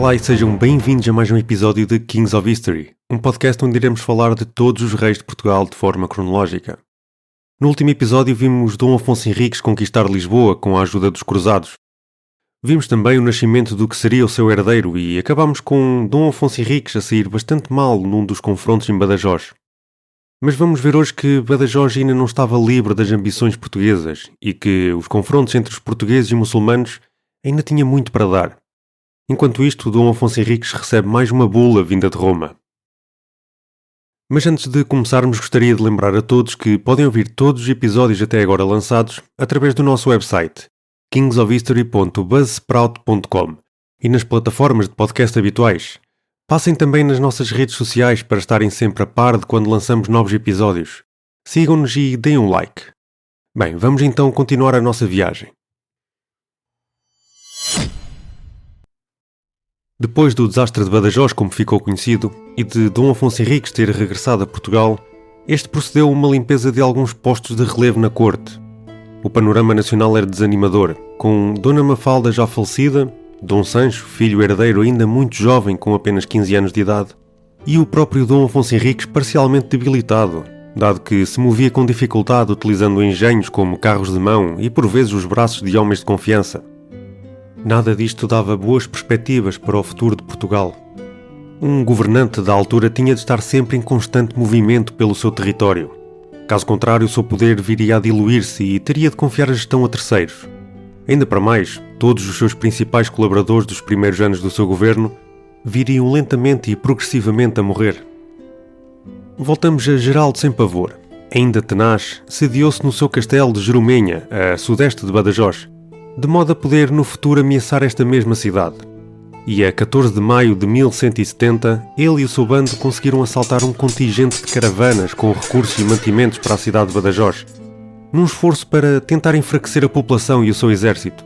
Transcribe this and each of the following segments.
Olá e sejam bem-vindos a mais um episódio de Kings of History, um podcast onde iremos falar de todos os reis de Portugal de forma cronológica. No último episódio vimos Dom Afonso Henriques conquistar Lisboa com a ajuda dos cruzados. Vimos também o nascimento do que seria o seu herdeiro e acabámos com Dom Afonso Henriques a sair bastante mal num dos confrontos em Badajoz. Mas vamos ver hoje que Badajoz ainda não estava livre das ambições portuguesas e que os confrontos entre os portugueses e muçulmanos ainda tinha muito para dar. Enquanto isto, Dom Afonso Henriques recebe mais uma bula vinda de Roma. Mas antes de começarmos, gostaria de lembrar a todos que podem ouvir todos os episódios até agora lançados através do nosso website kingsofhistory.buzzsprout.com e nas plataformas de podcast habituais. Passem também nas nossas redes sociais para estarem sempre a par de quando lançamos novos episódios. Sigam-nos e deem um like. Bem, vamos então continuar a nossa viagem. Depois do desastre de Badajoz, como ficou conhecido, e de Dom Afonso Henriques ter regressado a Portugal, este procedeu a uma limpeza de alguns postos de relevo na corte. O panorama nacional era desanimador, com Dona Mafalda já falecida, Dom Sancho, filho herdeiro ainda muito jovem com apenas 15 anos de idade, e o próprio Dom Afonso Henriques parcialmente debilitado, dado que se movia com dificuldade utilizando engenhos como carros de mão e por vezes os braços de homens de confiança. Nada disto dava boas perspectivas para o futuro de Portugal. Um governante da altura tinha de estar sempre em constante movimento pelo seu território. Caso contrário, o seu poder viria a diluir-se e teria de confiar a gestão a terceiros. Ainda para mais, todos os seus principais colaboradores dos primeiros anos do seu governo viriam lentamente e progressivamente a morrer. Voltamos a Geraldo Sem Pavor. Ainda tenaz, sediou-se no seu castelo de Jerumenha, a sudeste de Badajoz, de modo a poder no futuro ameaçar esta mesma cidade. E a 14 de maio de 1170, ele e o seu bando conseguiram assaltar um contingente de caravanas com recursos e mantimentos para a cidade de Badajoz, num esforço para tentar enfraquecer a população e o seu exército.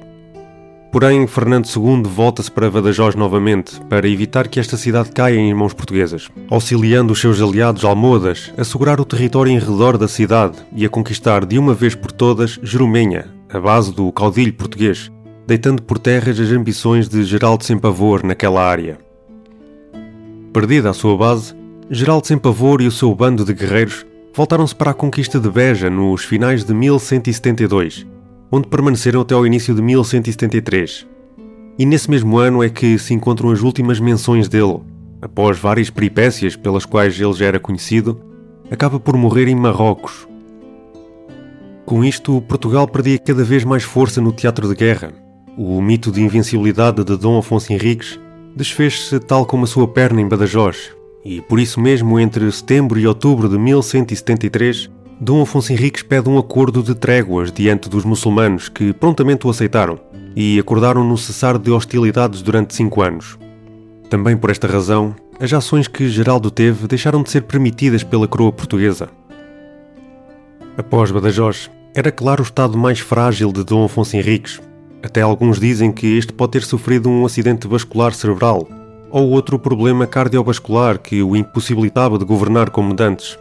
Porém, Fernando II volta-se para Badajoz novamente para evitar que esta cidade caia em mãos portuguesas, auxiliando os seus aliados almohadas a segurar o território em redor da cidade e a conquistar de uma vez por todas Jerumenha, a base do caudilho português, deitando por terras as ambições de Geraldo Sem Pavor naquela área. Perdida a sua base, Geraldo Sem Pavor e o seu bando de guerreiros voltaram-se para a conquista de Beja nos finais de 1172, onde permaneceram até ao início de 1173. E nesse mesmo ano é que se encontram as últimas menções dele. Após várias peripécias pelas quais ele já era conhecido, acaba por morrer em Marrocos. Com isto, Portugal perdia cada vez mais força no teatro de guerra. O mito de invencibilidade de Dom Afonso Henriques desfez-se tal como a sua perna em Badajoz, e por isso mesmo, entre setembro e outubro de 1173, Dom Afonso Henriques pede um acordo de tréguas diante dos muçulmanos, que prontamente o aceitaram, e acordaram no cessar de hostilidades durante 5 anos. Também por esta razão, as ações que Geraldo teve deixaram de ser permitidas pela coroa portuguesa. Após Badajoz, era claro o estado mais frágil de Dom Afonso Henriques. Até alguns dizem que este pode ter sofrido um acidente vascular cerebral ou outro problema cardiovascular que o impossibilitava de governar como dantes.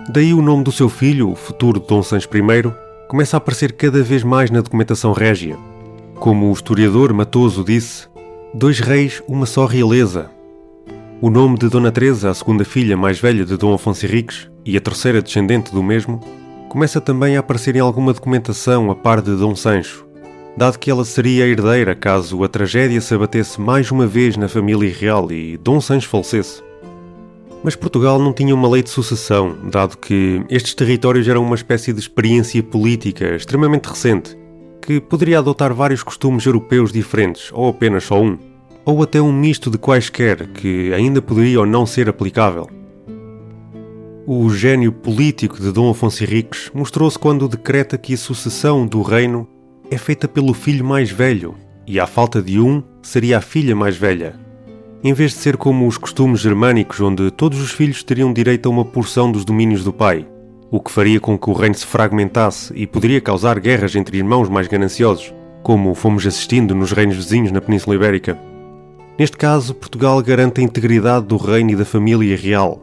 Daí o nome do seu filho, o futuro Dom Sancho I, começa a aparecer cada vez mais na documentação régia. Como o historiador Matoso disse, 2 reis, uma só realeza. O nome de Dona Teresa, a segunda filha mais velha de Dom Afonso Henriques e a terceira descendente do mesmo, começa também a aparecer em alguma documentação a par de Dom Sancho, dado que ela seria a herdeira caso a tragédia se abatesse mais uma vez na família real e Dom Sancho falecesse. Mas Portugal não tinha uma lei de sucessão, dado que estes territórios eram uma espécie de experiência política extremamente recente, que poderia adotar vários costumes europeus diferentes, ou apenas só um, ou até um misto de quaisquer, que ainda poderia ou não ser aplicável. O gênio político de Dom Afonso Henriques mostrou-se quando decreta que a sucessão do reino é feita pelo filho mais velho, e à falta de um, seria a filha mais velha, em vez de ser como os costumes germânicos onde todos os filhos teriam direito a uma porção dos domínios do pai, o que faria com que o reino se fragmentasse e poderia causar guerras entre irmãos mais gananciosos, como fomos assistindo nos reinos vizinhos na Península Ibérica. Neste caso, Portugal garante a integridade do reino e da família real.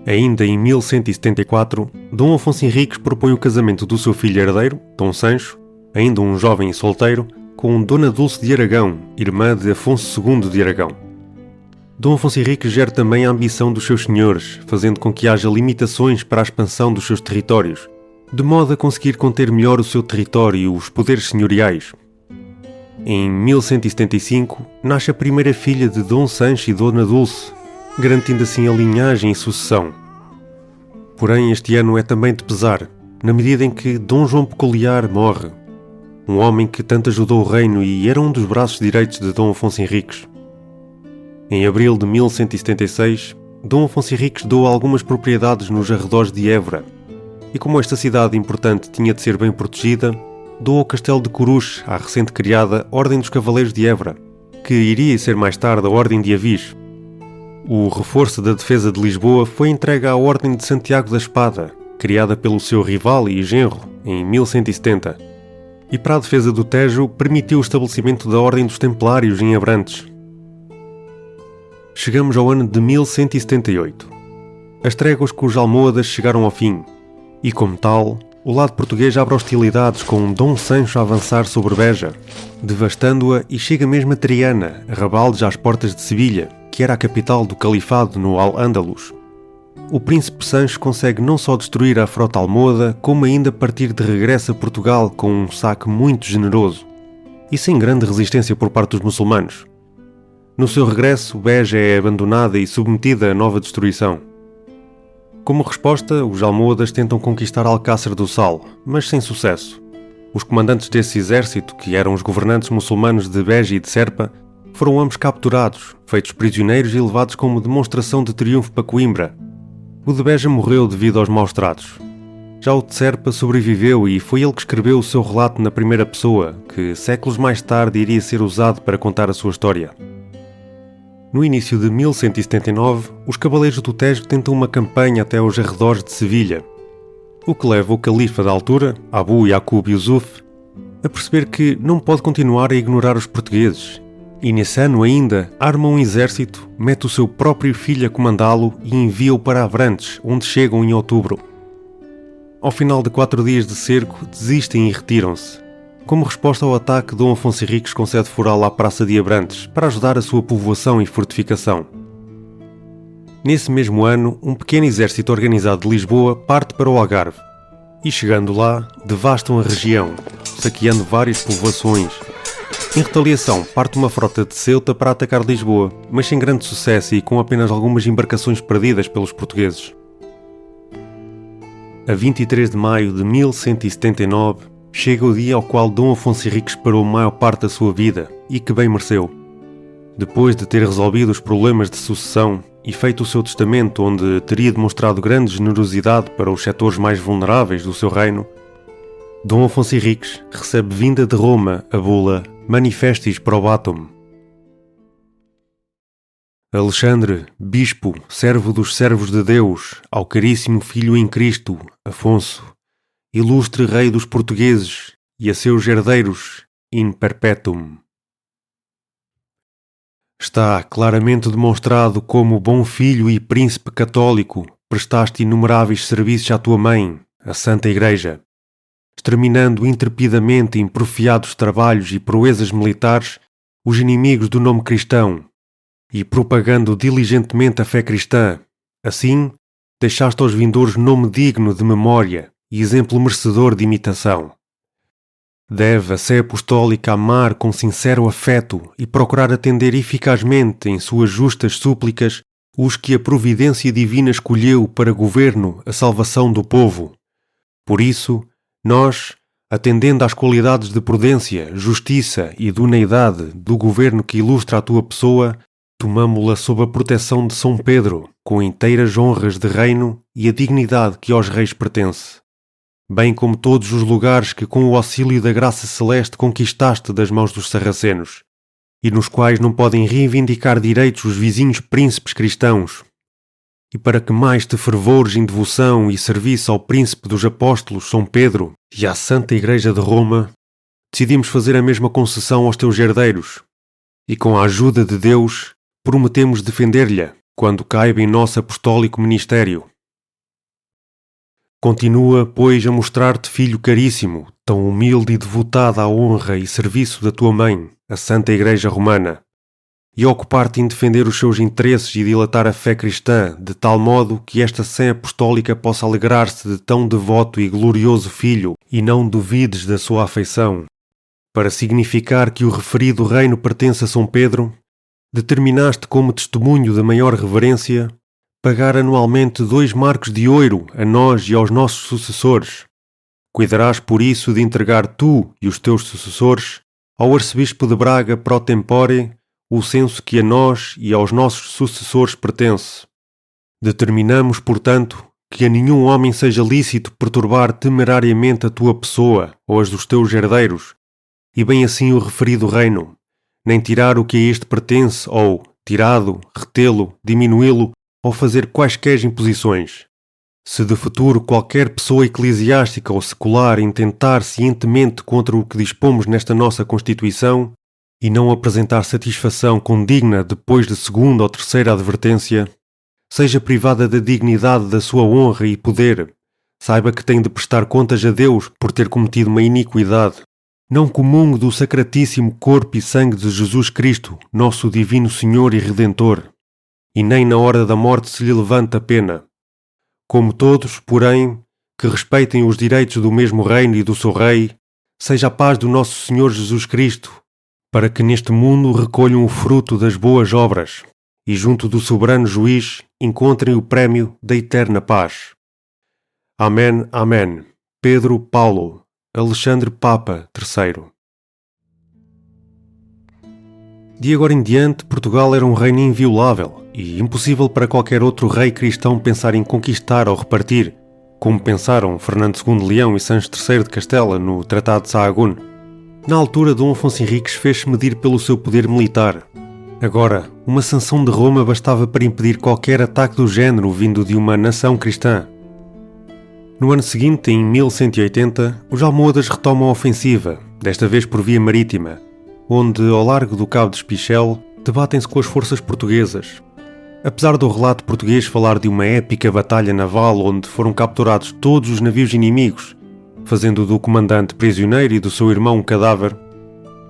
Ainda em 1174, Dom Afonso Henriques propõe o casamento do seu filho herdeiro, Dom Sancho, ainda um jovem e solteiro, com Dona Dulce de Aragão, irmã de Afonso II de Aragão. Dom Afonso Henriques gera também a ambição dos seus senhores, fazendo com que haja limitações para a expansão dos seus territórios, de modo a conseguir conter melhor o seu território e os poderes senhoriais. Em 1175, nasce a primeira filha de Dom Sancho e Dona Dulce, garantindo assim a linhagem e sucessão. Porém, este ano é também de pesar, na medida em que Dom João Peculiar morre, um homem que tanto ajudou o reino e era um dos braços direitos de Dom Afonso Henriques. Em abril de 1176, Dom Afonso Henriques doa algumas propriedades nos arredores de Évora, e como esta cidade importante tinha de ser bem protegida, doa o castelo de Coruche à recente criada Ordem dos Cavaleiros de Évora, que iria ser mais tarde a Ordem de Avis. O reforço da defesa de Lisboa foi entregue à Ordem de Santiago da Espada, criada pelo seu rival e genro, em 1170, e para a defesa do Tejo permitiu o estabelecimento da Ordem dos Templários em Abrantes. Chegamos ao ano de 1178. As tréguas com os almohadas chegaram ao fim, e como tal, o lado português abre hostilidades com Dom Sancho a avançar sobre Beja, devastando-a e chega mesmo a Triana, arrabaldes às portas de Sevilha, que era a capital do califado no Al-Ándalus. O príncipe Sancho consegue não só destruir a frota almohada, como ainda partir de regresso a Portugal com um saque muito generoso, e sem grande resistência por parte dos muçulmanos. No seu regresso, Beja é abandonada e submetida a nova destruição. Como resposta, os almohadas tentam conquistar Alcácer do Sal, mas sem sucesso. Os comandantes desse exército, que eram os governantes muçulmanos de Beja e de Serpa, foram ambos capturados, feitos prisioneiros e levados como demonstração de triunfo para Coimbra. O de Beja morreu devido aos maus tratos. Já o de Serpa sobreviveu e foi ele que escreveu o seu relato na primeira pessoa, que séculos mais tarde iria ser usado para contar a sua história. No início de 1179, os Cavaleiros do Tejo tentam uma campanha até aos arredores de Sevilha, o que leva o califa da altura, Abu Yaqub Yusuf, a perceber que não pode continuar a ignorar os portugueses, e nesse ano ainda arma um exército, mete o seu próprio filho a comandá-lo e envia-o para Abrantes, onde chegam em outubro. Ao final de 4 dias de cerco, desistem e retiram-se. Como resposta ao ataque, Dom Afonso Henriques concede foral à Praça de Abrantes para ajudar a sua povoação e fortificação. Nesse mesmo ano, um pequeno exército organizado de Lisboa parte para o Algarve e, chegando lá, devastam a região, saqueando várias povoações. Em retaliação, parte uma frota de Ceuta para atacar Lisboa, mas sem grande sucesso e com apenas algumas embarcações perdidas pelos portugueses. A 23 de maio de 1179, chega o dia ao qual Dom Afonso Henriques parou a maior parte da sua vida, e que bem mereceu. Depois de ter resolvido os problemas de sucessão e feito o seu testamento onde teria demonstrado grande generosidade para os setores mais vulneráveis do seu reino, Dom Afonso Henriques recebe vinda de Roma a bula Manifestis Probatum. Alexandre, bispo, servo dos servos de Deus, ao caríssimo filho em Cristo, Afonso, ilustre rei dos portugueses, e a seus herdeiros, in perpetuum. Está claramente demonstrado como bom filho e príncipe católico prestaste inumeráveis serviços à tua mãe, a Santa Igreja, exterminando intrepidamente em porfiados trabalhos e proezas militares os inimigos do nome cristão e propagando diligentemente a fé cristã. Assim, deixaste aos vindouros nome digno de memória e exemplo merecedor de imitação. Deve a Sé Apostólica amar com sincero afeto e procurar atender eficazmente em suas justas súplicas os que a providência divina escolheu para governo a salvação do povo. Por isso, nós, atendendo às qualidades de prudência, justiça e idoneidade do governo que ilustra a tua pessoa, tomamo-la sob a proteção de São Pedro, com inteiras honras de reino e a dignidade que aos reis pertence, bem como todos os lugares que com o auxílio da graça celeste conquistaste das mãos dos sarracenos, e nos quais não podem reivindicar direitos os vizinhos príncipes cristãos. E para que mais te fervores em devoção e serviço ao príncipe dos apóstolos São Pedro e à Santa Igreja de Roma, decidimos fazer a mesma concessão aos teus herdeiros, e com a ajuda de Deus prometemos defender-lhe quando caiba em nosso apostólico ministério. Continua, pois, a mostrar-te filho caríssimo, tão humilde e devotado à honra e serviço da tua mãe, a Santa Igreja Romana, e a ocupar-te em defender os seus interesses e dilatar a fé cristã, de tal modo que esta sé apostólica possa alegrar-se de tão devoto e glorioso filho, e não duvides da sua afeição. Para significar que o referido reino pertence a São Pedro, determinaste como testemunho da maior reverência pagar anualmente 2 marcos de ouro a nós e aos nossos sucessores. Cuidarás por isso de entregar tu e os teus sucessores ao arcebispo de Braga pro tempore o censo que a nós e aos nossos sucessores pertence. Determinamos, portanto, que a nenhum homem seja lícito perturbar temerariamente a tua pessoa ou as dos teus herdeiros, e bem assim o referido reino, nem tirar o que a este pertence ou, tirado, retê-lo, diminuí-lo ou fazer quaisquer imposições. Se de futuro qualquer pessoa eclesiástica ou secular intentar cientemente contra o que dispomos nesta nossa Constituição e não apresentar satisfação condigna depois de segunda ou terceira advertência, seja privada da dignidade da sua honra e poder, saiba que tem de prestar contas a Deus por ter cometido uma iniquidade, não comum do sacratíssimo corpo e sangue de Jesus Cristo, nosso divino Senhor e Redentor, e nem na hora da morte se lhe levanta a pena. Como todos, porém, que respeitem os direitos do mesmo reino e do seu rei, seja a paz do nosso Senhor Jesus Cristo, para que neste mundo recolham o fruto das boas obras e junto do soberano juiz encontrem o prémio da eterna paz. Amém, amém. Pedro Paulo, Alexandre Papa III. De agora em diante, Portugal era um reino inviolável e impossível para qualquer outro rei cristão pensar em conquistar ou repartir, como pensaram Fernando II de Leão e Sancho III de Castela no Tratado de Sahagún. Na altura, Dom Afonso Henriques fez-se medir pelo seu poder militar. Agora, uma sanção de Roma bastava para impedir qualquer ataque do género vindo de uma nação cristã. No ano seguinte, em 1180, os almohadas retomam a ofensiva, desta vez por via marítima, onde, ao largo do Cabo de Espichel, debatem-se com as forças portuguesas. Apesar do relato português falar de uma épica batalha naval onde foram capturados todos os navios inimigos, fazendo do comandante prisioneiro e do seu irmão um cadáver,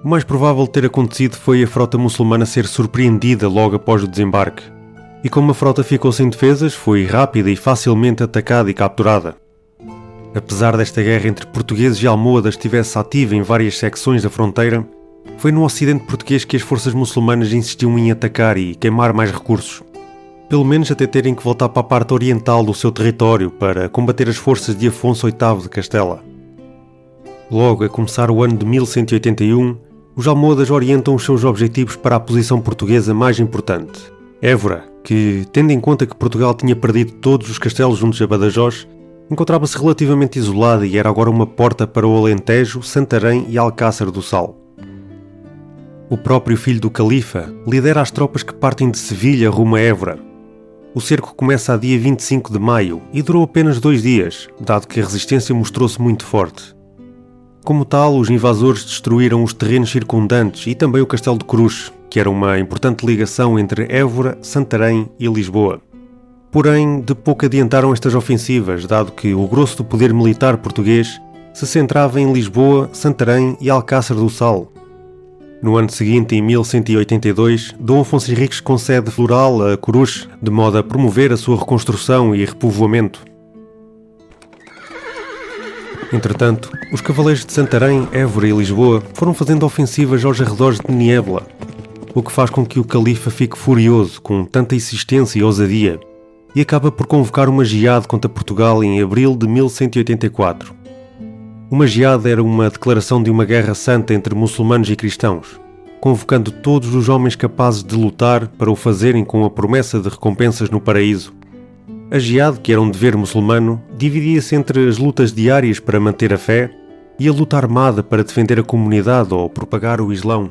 o mais provável ter acontecido foi a frota muçulmana ser surpreendida logo após o desembarque. E como a frota ficou sem defesas, foi rápida e facilmente atacada e capturada. Apesar desta guerra entre portugueses e almohadas estivesse ativa em várias secções da fronteira, foi no ocidente português que as forças muçulmanas insistiam em atacar e queimar mais recursos, pelo menos até terem que voltar para a parte oriental do seu território para combater as forças de Afonso VIII de Castela. Logo a começar o ano de 1181, os almohadas orientam os seus objetivos para a posição portuguesa mais importante, Évora, que, tendo em conta que Portugal tinha perdido todos os castelos juntos a Badajoz, encontrava-se relativamente isolada e era agora uma porta para o Alentejo, Santarém e Alcácer do Sal. O próprio filho do califa lidera as tropas que partem de Sevilha rumo a Évora. O cerco começa a dia 25 de maio e durou apenas 2 dias, dado que a resistência mostrou-se muito forte. Como tal, os invasores destruíram os terrenos circundantes e também o Castelo de Cruz, que era uma importante ligação entre Évora, Santarém e Lisboa. Porém, de pouco adiantaram estas ofensivas, dado que o grosso do poder militar português se centrava em Lisboa, Santarém e Alcácer do Sal. No ano seguinte, em 1182, Dom Afonso Henriques concede Floral a Coruche, de modo a promover a sua reconstrução e repovoamento. Entretanto, os cavaleiros de Santarém, Évora e Lisboa foram fazendo ofensivas aos arredores de Niébla, o que faz com que o califa fique furioso com tanta insistência e ousadia, e acaba por convocar uma geada contra Portugal em abril de 1184. Uma geada era uma declaração de uma guerra santa entre muçulmanos e cristãos, convocando todos os homens capazes de lutar para o fazerem com a promessa de recompensas no paraíso. A geada, que era um dever muçulmano, dividia-se entre as lutas diárias para manter a fé e a luta armada para defender a comunidade ou propagar o Islão.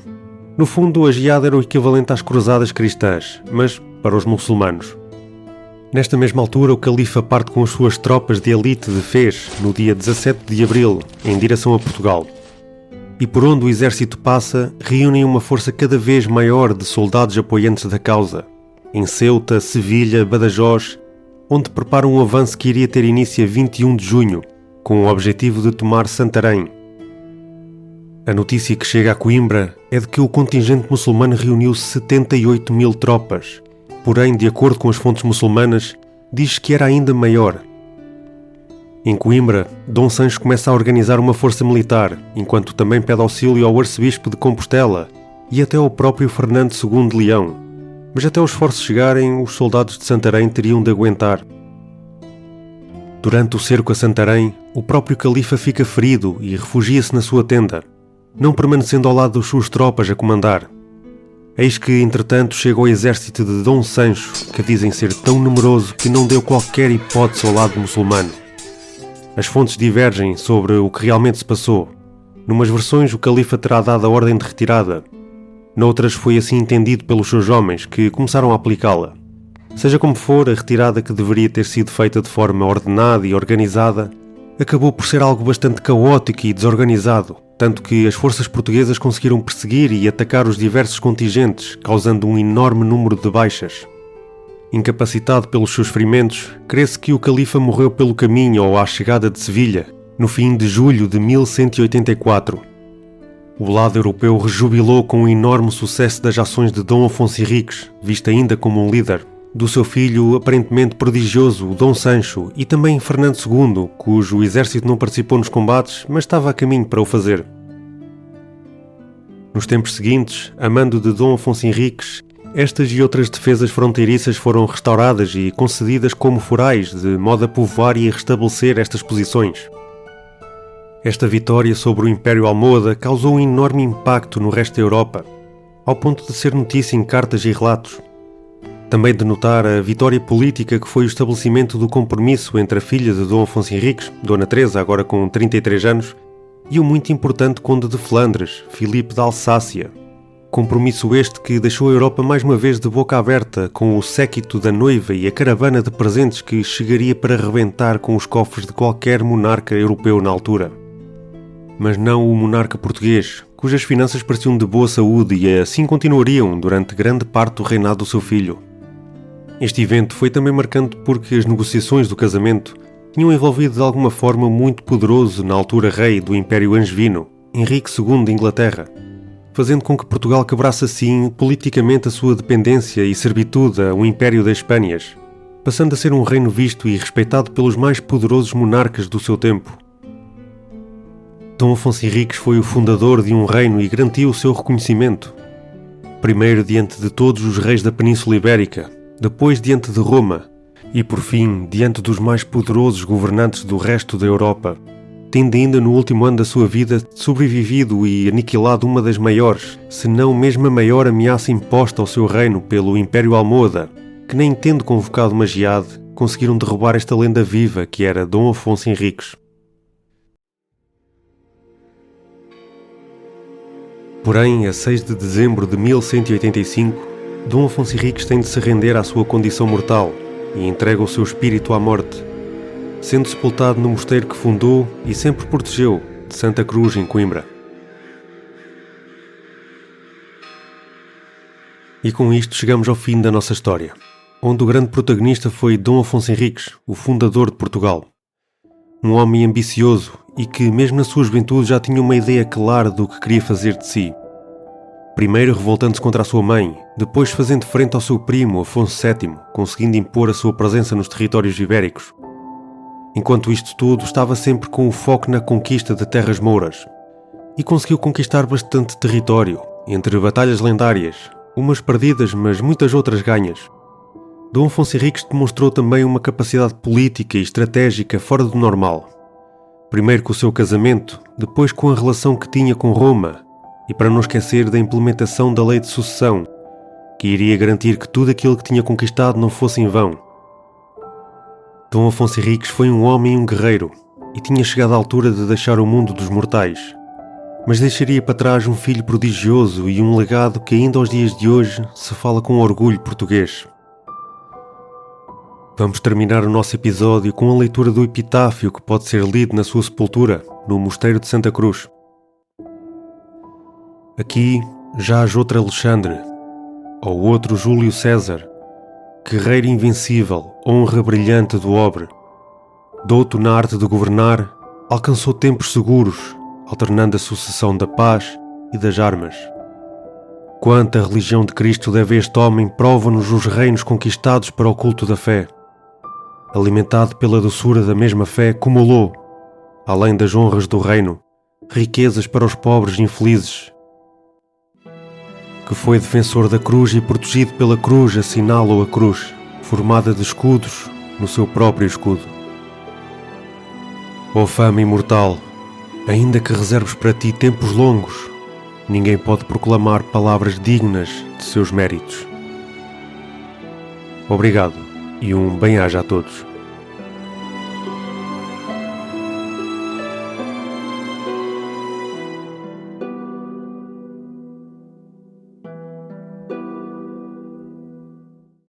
No fundo, a geada era o equivalente às cruzadas cristãs, mas para os muçulmanos. Nesta mesma altura, o califa parte com as suas tropas de elite de Fez, no dia 17 de abril, em direção a Portugal. E por onde o exército passa, reúnem uma força cada vez maior de soldados apoiantes da causa, em Ceuta, Sevilha, Badajoz, onde prepara um avanço que iria ter início a 21 de junho, com o objetivo de tomar Santarém. A notícia que chega a Coimbra é de que o contingente muçulmano reuniu 78 mil tropas, porém, de acordo com as fontes muçulmanas, diz que era ainda maior. Em Coimbra, Dom Sancho começa a organizar uma força militar, enquanto também pede auxílio ao arcebispo de Compostela e até ao próprio Fernando II de Leão. Mas até os esforços chegarem, os soldados de Santarém teriam de aguentar. Durante o cerco a Santarém, o próprio califa fica ferido e refugia-se na sua tenda, não permanecendo ao lado das suas tropas a comandar. Eis que, entretanto, chega o exército de Dom Sancho, que dizem ser tão numeroso que não deu qualquer hipótese ao lado muçulmano. As fontes divergem sobre o que realmente se passou. Numas versões, o califa terá dado a ordem de retirada. Noutras, foi assim entendido pelos seus homens, que começaram a aplicá-la. Seja como for, a retirada, que deveria ter sido feita de forma ordenada e organizada, acabou por ser algo bastante caótico e desorganizado, tanto que as forças portuguesas conseguiram perseguir e atacar os diversos contingentes, causando um enorme número de baixas. Incapacitado pelos seus ferimentos, crê-se que o califa morreu pelo caminho ou à chegada de Sevilha, no fim de julho de 1184. O lado europeu rejubilou com o enorme sucesso das ações de Dom Afonso Henriques, visto ainda como um líder, do seu filho aparentemente prodigioso, o Dom Sancho, e também Fernando II, cujo exército não participou nos combates, mas estava a caminho para o fazer. Nos tempos seguintes, a mando de Dom Afonso Henriques, estas e outras defesas fronteiriças foram restauradas e concedidas como forais, de modo a povoar e a restabelecer estas posições. Esta vitória sobre o Império Almohade causou um enorme impacto no resto da Europa, ao ponto de ser notícia em cartas e relatos. Também de notar a vitória política que foi o estabelecimento do compromisso entre a filha de Dom Afonso Henriques, Dona Teresa, agora com 33 anos, e o muito importante conde de Flandres, Filipe da Alsácia. Compromisso este que deixou a Europa mais uma vez de boca aberta com o séquito da noiva e a caravana de presentes que chegaria para rebentar com os cofres de qualquer monarca europeu na altura. Mas não o monarca português, cujas finanças pareciam de boa saúde e assim continuariam durante grande parte do reinado do seu filho. Este evento foi também marcante porque as negociações do casamento tinham envolvido de alguma forma muito poderoso, na altura rei do Império Angevino, Henrique II de Inglaterra, fazendo com que Portugal quebrasse assim politicamente a sua dependência e servitude ao Império das Espanhas, passando a ser um reino visto e respeitado pelos mais poderosos monarcas do seu tempo. Dom Afonso Henriques foi o fundador de um reino e garantiu o seu reconhecimento, primeiro diante de todos os reis da Península Ibérica, depois diante de Roma e, por fim, diante dos mais poderosos governantes do resto da Europa, tendo ainda no último ano da sua vida sobrevivido e aniquilado uma das maiores, se não mesmo a maior ameaça imposta ao seu reino pelo Império Almohade, que nem tendo convocado uma geade, conseguiram derrubar esta lenda viva que era Dom Afonso Henriques. Porém, a 6 de dezembro de 1185, Dom Afonso Henriques tem de se render à sua condição mortal e entrega o seu espírito à morte, sendo sepultado no mosteiro que fundou e sempre protegeu, de Santa Cruz, em Coimbra. E com isto chegamos ao fim da nossa história, onde o grande protagonista foi Dom Afonso Henriques, o fundador de Portugal. Um homem ambicioso e que, mesmo na sua juventude, já tinha uma ideia clara do que queria fazer de si. Primeiro revoltando-se contra a sua mãe, depois fazendo frente ao seu primo, Afonso VII, conseguindo impor a sua presença nos territórios ibéricos. Enquanto isto tudo, estava sempre com o foco na conquista de terras mouras. E conseguiu conquistar bastante território, entre batalhas lendárias, umas perdidas, mas muitas outras ganhas. Dom Afonso Henriques demonstrou também uma capacidade política e estratégica fora do normal. Primeiro com o seu casamento, depois com a relação que tinha com Roma, e para não esquecer da implementação da lei de sucessão, que iria garantir que tudo aquilo que tinha conquistado não fosse em vão. Dom Afonso Henriques foi um homem e um guerreiro, e tinha chegado à altura de deixar o mundo dos mortais, mas deixaria para trás um filho prodigioso e um legado que ainda aos dias de hoje se fala com orgulho português. Vamos terminar o nosso episódio com a leitura do epitáfio que pode ser lido na sua sepultura, no Mosteiro de Santa Cruz. Aqui jaz outro Alexandre, ou outro Júlio César, guerreiro invencível, honra brilhante do obre, douto na arte de governar, alcançou tempos seguros, alternando a sucessão da paz e das armas. Quanta religião de Cristo deve este homem prova-nos os reinos conquistados para o culto da fé. Alimentado pela doçura da mesma fé, acumulou, além das honras do reino, riquezas para os pobres e infelizes. Que foi defensor da cruz e protegido pela cruz, assinala-o a cruz, formada de escudos no seu próprio escudo. Ó fama imortal, ainda que reserves para ti tempos longos, ninguém pode proclamar palavras dignas de seus méritos. Obrigado e um bem-aja a todos.